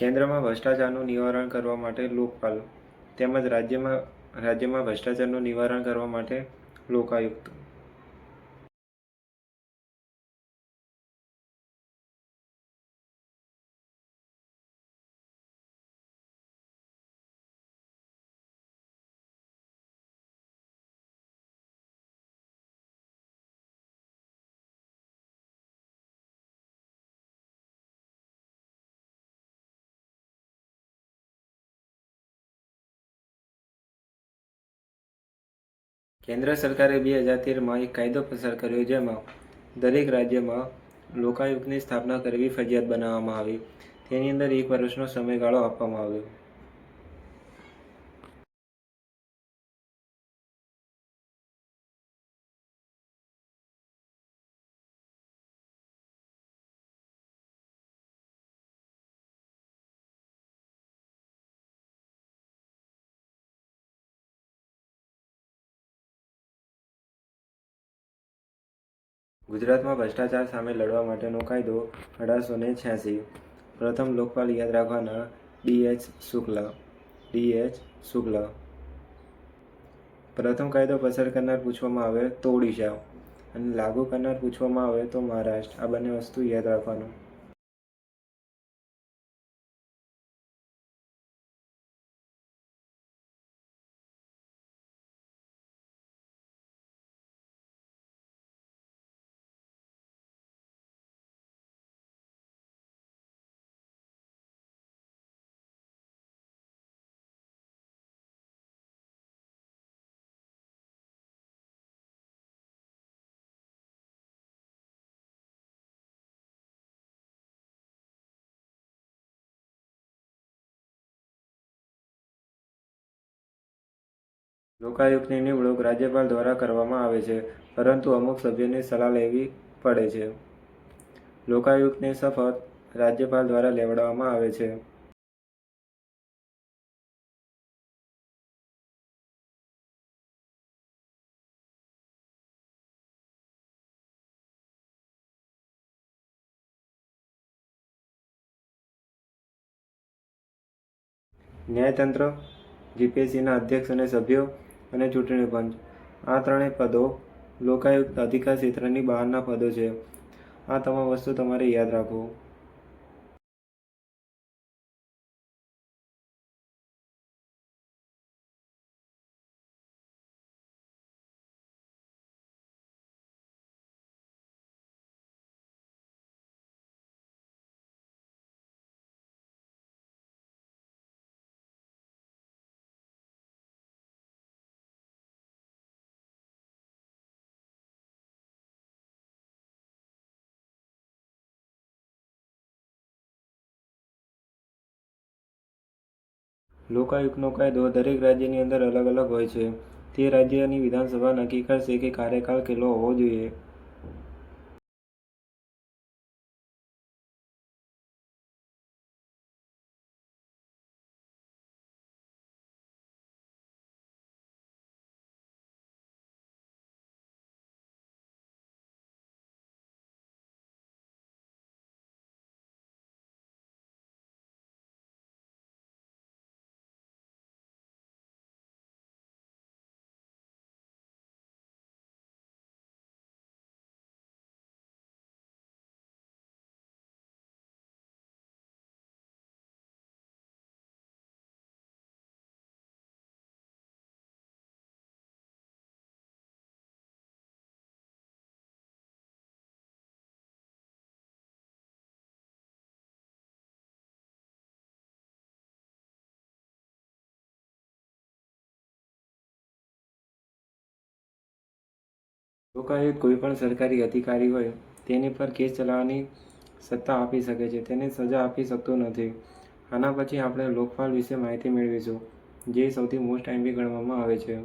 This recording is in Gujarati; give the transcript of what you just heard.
કેન્દ્રમાં ભ્રષ્ટાચારનું નિવારણ કરવા માટે લોકપાલ તેમજ રાજ્યમાં ભ્રષ્ટાચારનું નિવારણ કરવા માટે લોકાયુક્ત. કેન્દ્ર સરકારે 2013માં એક કાયદો પસાર કર્યો, જેમાં દરેક રાજ્યમાં લોકાયુક્તની સ્થાપના કરવી ફરજિયાત બનાવવામાં આવી. તેની અંદર 1 વર્ષનો સમયગાળો આપવામાં આવ્યો. ગુજરાતમાં ભ્રષ્ટાચાર સામે લડવા માટેનો કાયદો 1886. પ્રથમ લોકપાલ યાદ રાખવાના ડી.એચ. શુક્લા. પ્રથમ કાયદો પસાર કરનાર પૂછવામાં આવે તો ઓડિશા અને લાગુ કરનાર પૂછવામાં આવે તો મહારાષ્ટ્ર. આ બંને વસ્તુ યાદ રાખવાનું. લોકાયુક્તની નિમણૂક રાજ્યપાલ દ્વારા કરવામાં આવે છે, પરંતુ અમુક સભ્યોની સલાહ લેવી પડે છે. લોકાયુક્તની શપથ રાજ્યપાલ દ્વારા લેવડાવવામાં આવે છે. ન્યાયતંત્ર, જીપીએસસીના અધ્યક્ષ અને સભ્યો અને ચૂંટણી પંચ, આ ત્રણેય પદો લોકાયુક્ત અધિકાર ક્ષેત્રની બહારના પદો છે. આ તમામ વસ્તુ તમારે યાદ રાખવું. લોકાયુક્તનો કાયદો દરેક રાજ્યની અંદર અલગ અલગ હોય છે. તે રાજ્યની વિધાનસભા નક્કી કરશે કે કાર્યકાળ કેટલો હોવો જોઈએ. લોકાયુક્ત કોઈ પણ સરકારી અધિકારી હોય તેની પર કેસ ચલાવવાની સત્તા આપી શકે છે, તેને સજા આપી શકતો નથી. આના પછી આપણે લોકપાલ વિશે માહિતી મેળવીશું, જે સૌથી મોસ્ટ એમપી ગણવામાં આવે છે.